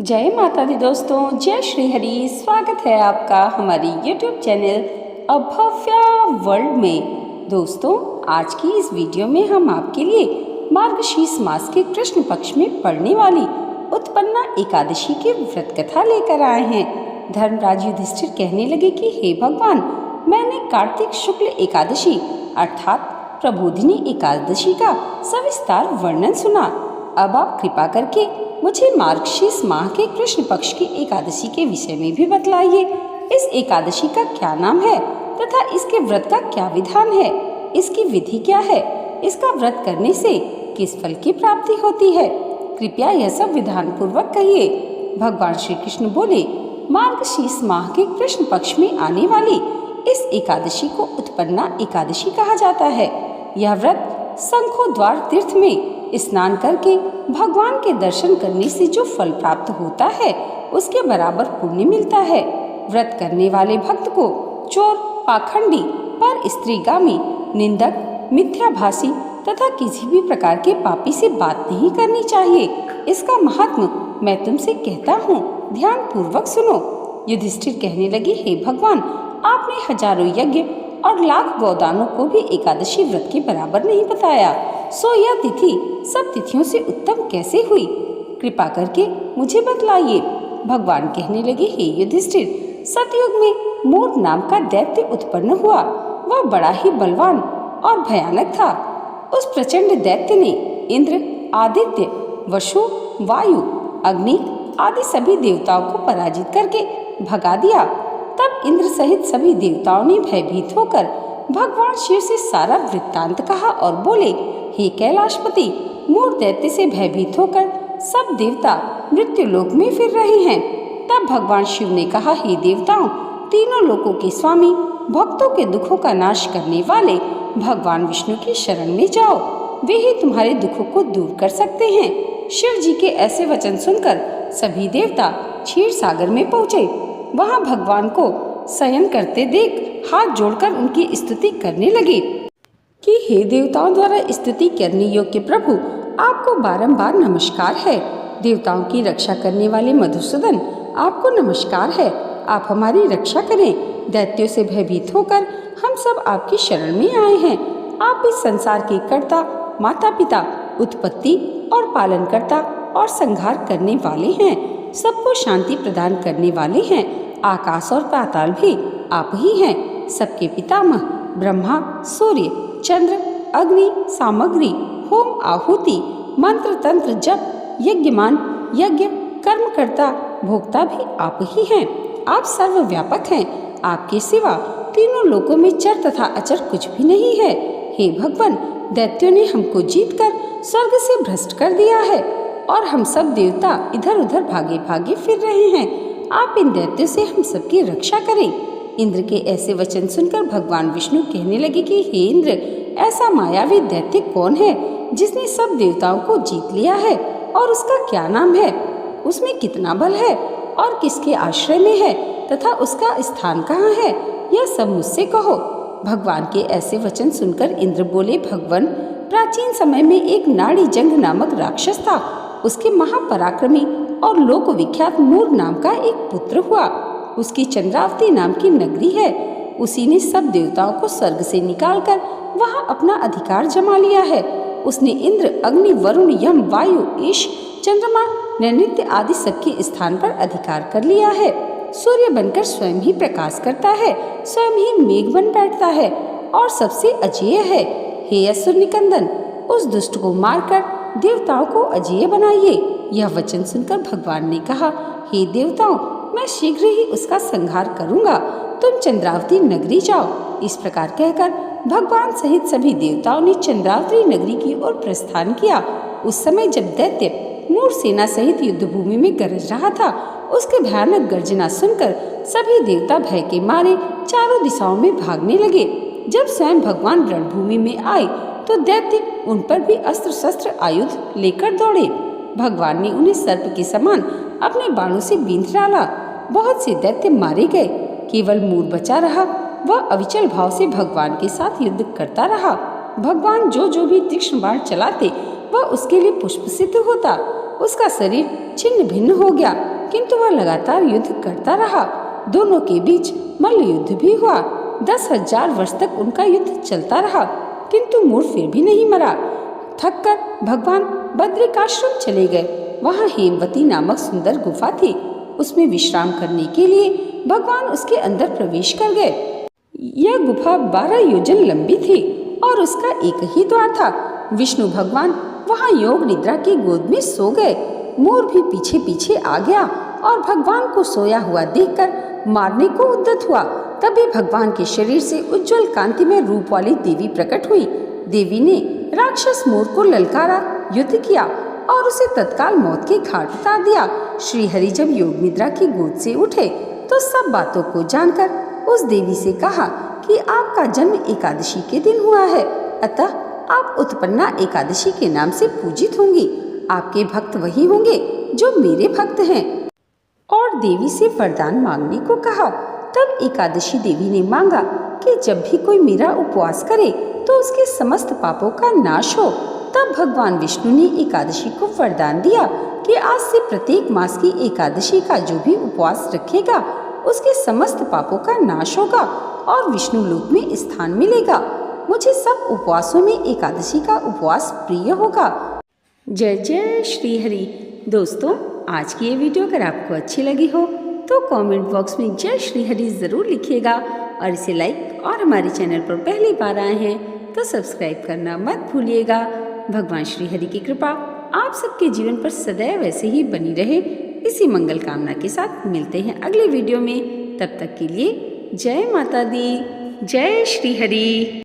जय माता दी दोस्तों, जय श्री हरि। स्वागत है आपका हमारी YouTube चैनल अ भव्या वर्ल्ड में। दोस्तों, आज की इस वीडियो में हम आपके लिए मार्गशीर्ष मास के कृष्ण पक्ष में पड़ने वाली उत्पन्ना एकादशी की व्रत कथा लेकर आए हैं। धर्मराज युधिष्ठिर कहने लगे कि हे भगवान, मैंने कार्तिक शुक्ल एकादशी अर्थात प्रबोधिनी एकादशी का सविस्तार वर्णन सुना। अब आप कृपा करके मुझे मार्गशीर्ष माह के कृष्ण पक्ष की एकादशी के विषय में भी बतलाइए। इस एकादशी का क्या नाम है तथा इसके व्रत का क्या विधान है, इसकी विधि क्या है, इसका व्रत करने से किस फल की प्राप्ति होती है, कृपया यह सब विधान पूर्वक कहिए। भगवान श्री कृष्ण बोले, मार्गशीर्ष माह के कृष्ण पक्ष में आने वाली इस एकादशी को उत्पन्ना एकादशी कहा जाता है। यह व्रत शंखोद्वार तीर्थ में स्नान करके भगवान के दर्शन करने से जो फल प्राप्त होता है उसके बराबर पुण्य मिलता है। व्रत करने वाले भक्त को चोर, पाखंडी, पर स्त्रीगामी, निंदक, मिथ्याभाषी तथा किसी भी प्रकार के पापी से बात नहीं करनी चाहिए। इसका महात्म मैं तुमसे कहता हूँ, ध्यान पूर्वक सुनो। युधिष्ठिर कहने लगे, हे भगवान, आपने हजारों यज्ञ और लाख गोदानों को भी एकादशी व्रत के बराबर नहीं बताया, सो यह तिथि सब तिथियों से उत्तम कैसे हुई? कृपा करके मुझे बतलाइए। भगवान कहने लगे, हे युधिष्ठिर, सतयुग में मूर नाम का दैत्य उत्पन्न हुआ। वह बड़ा ही बलवान और भयानक था। उस प्रचंड दैत्य ने इंद्र, आदित्य, वसु, वायु, अग्नि आदि सभी देवताओं को पराजित करके भगा दिया। तब इंद्र सहित सभी देवताओं ने भयभीत होकर भगवान शिव से सारा वृत्तांत कहा और बोले, हे कैलाशपति, मूर दैत्य से भयभीत होकर सब देवता मृत्यु लोक में फिर रहे हैं। तब भगवान शिव ने कहा, हे देवताओं, तीनों लोकों के स्वामी, भक्तों के दुखों का नाश करने वाले भगवान विष्णु की शरण में जाओ, वे ही तुम्हारे दुखों को दूर कर सकते हैं। शिव जी के ऐसे वचन सुनकर सभी देवता क्षीर सागर में पहुँचे। वहाँ भगवान को शयन करते देख हाथ जोड़कर उनकी स्तुति करने लगे कि हे देवताओं द्वारा स्तुति करने योग्य प्रभु, आपको बारंबार नमस्कार है। देवताओं की रक्षा करने वाले मधुसूदन, आपको नमस्कार है। आप हमारी रक्षा करें। दैत्यों से भयभीत होकर हम सब आपकी शरण में आए हैं। आप इस संसार के कर्ता, माता पिता, उत्पत्ति और पालनकर्ता और संहार करने वाले हैं। सबको शांति प्रदान करने वाले हैं। आकाश और पाताल भी आप ही हैं। सबके पितामह ब्रह्मा, सूर्य, चंद्र, अग्नि, सामग्री, होम, आहुति, मंत्र, तंत्र, जप, यज्ञमान, यज्ञ, कर्मकर्ता, भोक्ता भी आप ही हैं। आप सर्वव्यापक हैं। आपके सिवा तीनों लोकों में चर तथा अचर कुछ भी नहीं है। हे भगवान, दैत्यों ने हमको जीतकर स्वर्ग से भ्रष्ट कर दिया है और हम सब देवता इधर उधर भागे भागे फिर रहे हैं। आप इन दैत्यों से हम सबकी रक्षा करें। इंद्र के ऐसे वचन सुनकर भगवान विष्णु कहने लगे कि हे इंद्र, ऐसा मायावी दैत्य कौन है जिसने सब देवताओं को जीत लिया है, और उसका क्या नाम है? उसमें कितना बल है और किसके आश्रय में है तथा उसका स्थान कहाँ है? यह सब मुझसे कहो। भगवान के ऐसे वचन सुनकर इंद्र बोले, भगवान, प्राचीन समय में एक नाड़ी जंग नामक राक्षस था। उसके महापराक्रमी और लोक विख्यात मूर नाम का एक पुत्र हुआ। उसकी चंद्रावती नाम की नगरी है। उसी ने सब देवताओं को स्वर्ग से निकालकर वहां अपना अधिकार जमा लिया है। उसने इंद्र, अग्नि, वरुण, यम, वायु, ईश, चंद्रमा, नैऋत्य आदि सबके स्थान पर अधिकार कर लिया है। सूर्य बनकर स्वयं ही प्रकाश करता है, स्वयं ही मेघ बन बैठता है और सबसे अजेय है। हे असुर निकंदन, उस दुष्ट को मारकर देवताओं को अजेय बनाइए। यह वचन सुनकर भगवान ने कहा, हे देवताओं, मैं शीघ्र ही उसका संहार करूंगा। तुम चंद्रावती नगरी जाओ। इस प्रकार कहकर भगवान सहित सभी देवताओं ने चंद्रावती नगरी की ओर प्रस्थान किया। उस समय जब दैत्य मूर सेना सहित युद्ध भूमि में गरज रहा था, उसके भयानक गर्जना सुनकर सभी देवता भय के मारे चारों दिशाओं में भागने लगे। जब स्वयं भगवान रणभूमि में आए तो दैत्य उन पर भी अस्त्र शस्त्र आयुध लेकर दौड़े। भगवान ने उन्हें सर्प के समान अपने बाणों से बींध डाला। बहुत से दैत्य मारे गए, केवल मूर बचा रहा। वह अविचल भाव से भगवान के साथ युद्ध करता रहा। भगवान जो भी तीक्ष्ण बाण चलाते वह उसके लिए पुष्प सिद्ध होता। उसका शरीर छिन्न भिन्न हो गया किंतु वह लगातार युद्ध करता रहा। दोनों के बीच मल्ल युद्ध भी हुआ। 10,000 वर्ष तक उनका युद्ध चलता रहा, किंतु मोर फिर भी नहीं मरा। थककर भगवान बद्रिकाश्रम चले गए। वहाँ हेमवती नामक सुंदर गुफा थी। उसमें विश्राम करने के लिए भगवान उसके अंदर प्रवेश कर गए। यह गुफा 12 योजन लंबी थी और उसका एक ही द्वार था। विष्णु भगवान वहाँ योग निद्रा की गोद में सो गए। मोर भी पीछे पीछे आ गया और भगवान को सोया हुआ देखकर मारने को उद्यत हुआ। तभी भगवान के शरीर से उज्जवल कांति में रूप वाली देवी प्रकट हुई। देवी ने राक्षस मोर को ललकारा, युद्ध किया और उसे तत्काल मौत के घाट उतार दिया। श्री हरि जब योग निद्रा की गोद से उठे तो सब बातों को जानकर उस देवी से कहा कि आपका जन्म एकादशी के दिन हुआ है, अतः आप उत्पन्ना एकादशी के नाम से पूजित होंगी। आपके भक्त वही होंगे जो मेरे भक्त हैं। और देवी से वरदान मांगने को कहा। तब एकादशी देवी ने मांगा कि जब भी कोई मेरा उपवास करे तो उसके समस्त पापों का नाश हो। तब भगवान विष्णु ने एकादशी को वरदान दिया कि आज से प्रत्येक मास की एकादशी का जो भी उपवास रखेगा उसके समस्त पापों का नाश होगा और विष्णु लोक में स्थान मिलेगा। मुझे सब उपवासों में एकादशी का उपवास प्रिय होगा। जय जय श्री हरि। दोस्तों, आज की ये वीडियो अगर आपको अच्छी लगी हो तो कमेंट बॉक्स में जय श्री हरि ज़रूर लिखिएगा और इसे लाइक, और हमारे चैनल पर पहली बार आए हैं तो सब्सक्राइब करना मत भूलिएगा। भगवान श्री हरि की कृपा आप सबके जीवन पर सदैव ऐसे ही बनी रहे, इसी मंगल कामना के साथ मिलते हैं अगले वीडियो में। तब तक के लिए जय माता दी, जय श्री हरि।